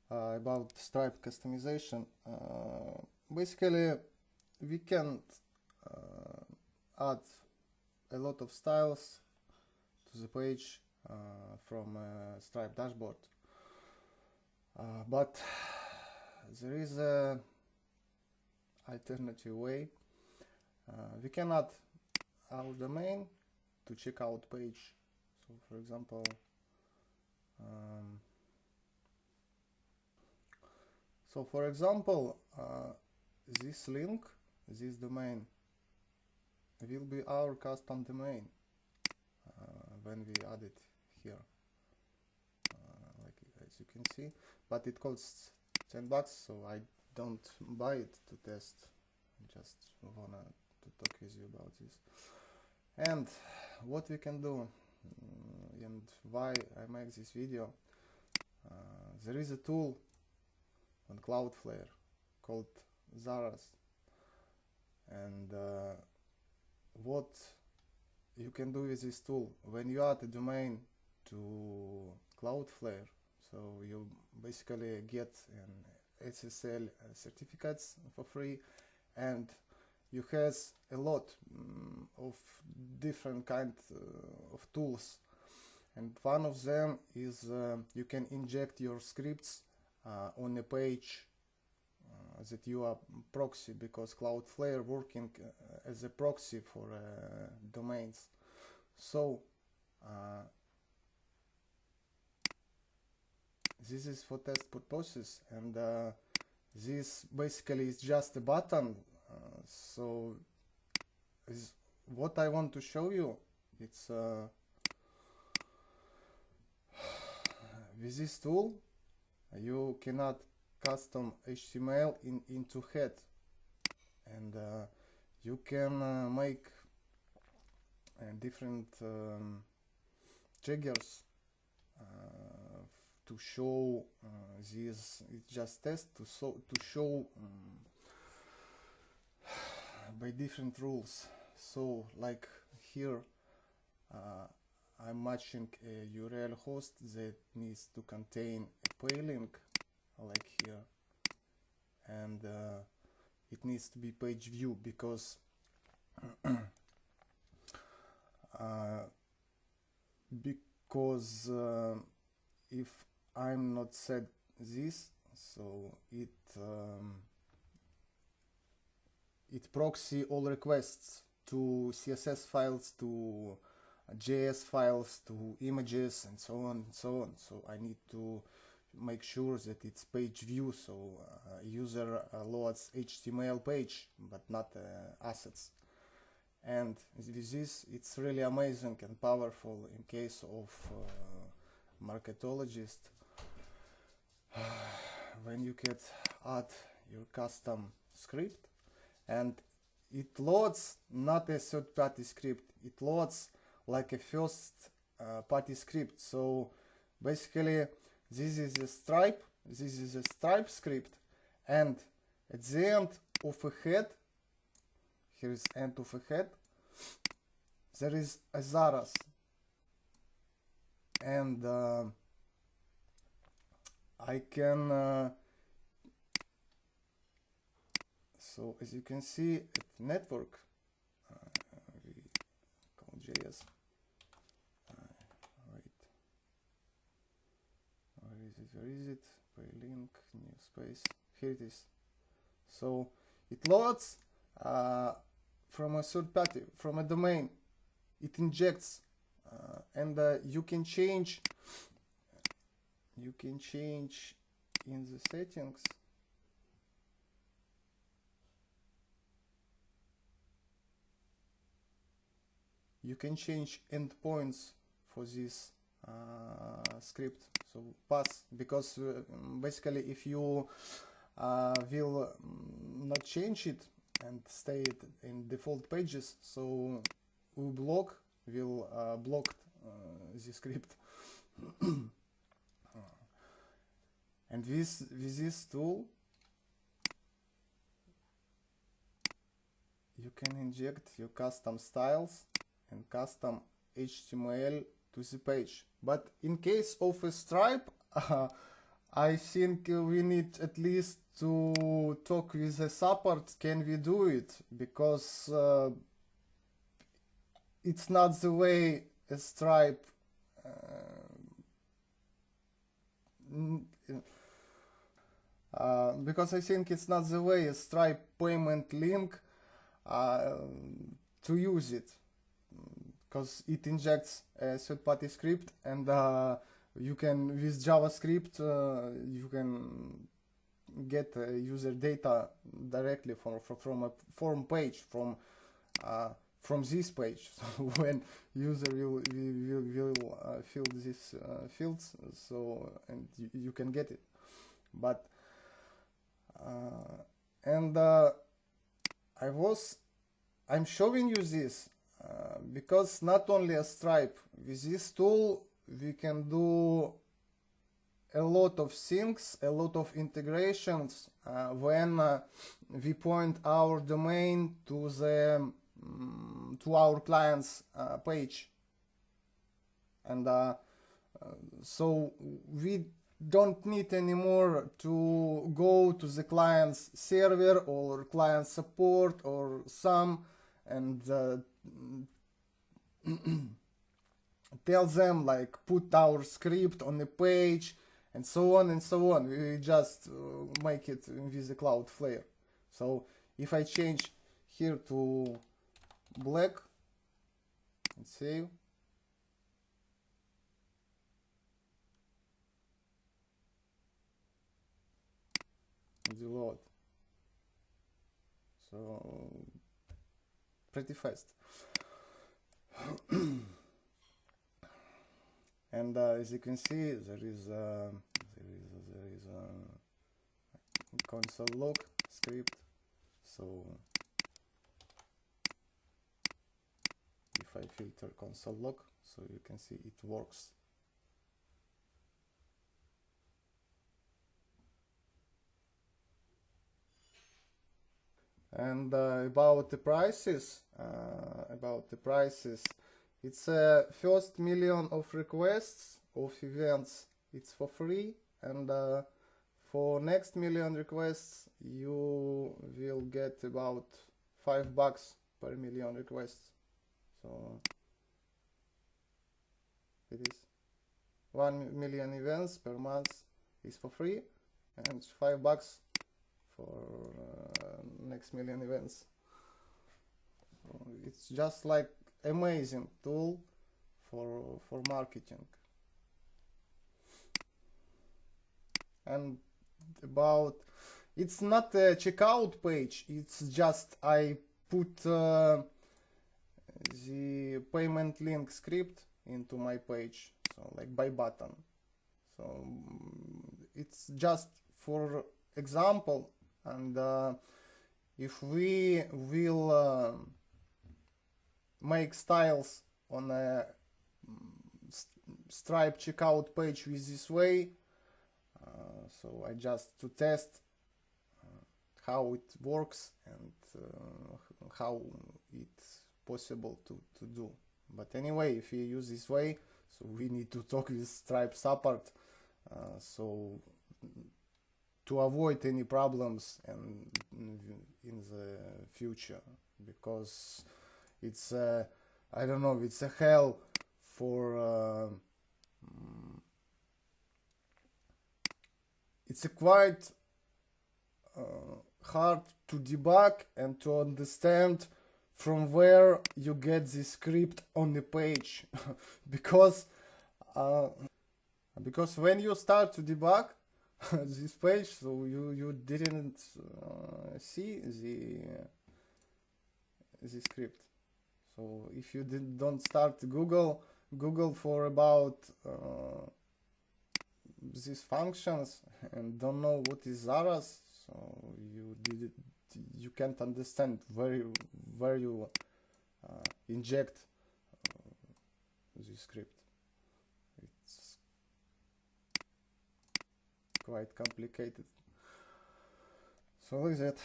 about stripe customization. Basically, we can add a lot of styles to the page from Stripe dashboard, but there is a alternative way. We can add our domain to checkout page. So for example, this link, this domain will be our custom domain when we add it here, like as you can see, but it costs $10, so I don't buy it to test. I just wanna to talk with you about this. And what we can do, and why I make this video, there is a tool on Cloudflare called Zaraz, and what you can do with this tool when you add a domain to Cloudflare, so you basically get an SSL certificates for free, and you has a lot of different kind of tools, and one of them is you can inject your scripts on a page that you are proxy, because Cloudflare working as a proxy for domains. So this is for test purposes, and this basically is just a button. So is what I want to show you. It's with this tool you cannot custom HTML into head, and you can make different triggers to show this. It's just test to show by different rules. So like here I'm matching a URL host that needs to contain a pay link, like here, and it needs to be page view, because if I'm not set this, so it proxy all requests to CSS files, to JS files, to images, and so on and so on. So I need to make sure that it's page view, so user loads HTML page but not assets. And with this, it's really amazing and powerful in case of marketologist, when you can add your custom script, and it loads not a third-party script, it loads like a first-party script. So basically this is a Stripe script, and at the end of a head, here is end of a head, there is a Zaraz, and I can so as you can see at network, we call JS, where is it, pay link, new space, here it is. So it loads from a third party, from a domain, it injects, and you can change in the settings. You can change endpoints for this script, so pass, because basically if you will not change it and stay it in default pages, so will block the script. And with this tool you can inject your custom styles and custom HTML to the page. But in case of a Stripe I think we need at least to talk with the support. Can we do it? Because it's not the way a Stripe. Because I think it's not the way a Stripe payment link to use it, because it injects a third-party script, and you can, with JavaScript, you can get user data directly from a form page, from this page. So when user will fill these fields, so and you can get it. But I'm showing you this because not only a Stripe, with this tool we can do a lot of things, a lot of integrations when we point our domain to the to our client's page, and so we don't need anymore to go to the client's server or client support or some and tell them like put our script on the page and so on and so on. We just make it with the Cloudflare. So if I change here to black and save, the load, so pretty fast. And as you can see, there is a console log script. So if I filter console log, so you can see it works. And about the prices, it's first million of requests of events, it's for free, and for next million requests you will get about $5 per million requests. So it is 1 million events per month is for free, and $5 for next million events. So it's just like amazing tool for marketing. And about, it's not a checkout page, it's just I put the payment link script into my page, so like buy button. So it's just for example. And if we will make styles on a Stripe checkout page with this way, so I just to test how it works and how it's possible to do. But anyway, if you use this way, so we need to talk with Stripe support, so to avoid any problems and in the future, because it's I don't know, it's a hell for it's a quite hard to debug and to understand from where you get the script on the page because when you start to debug this page, so you didn't see the script. So if you don't start Google for about these functions and don't know what is Zaraz, so you can't understand where you inject the script. It's quite complicated. So is it.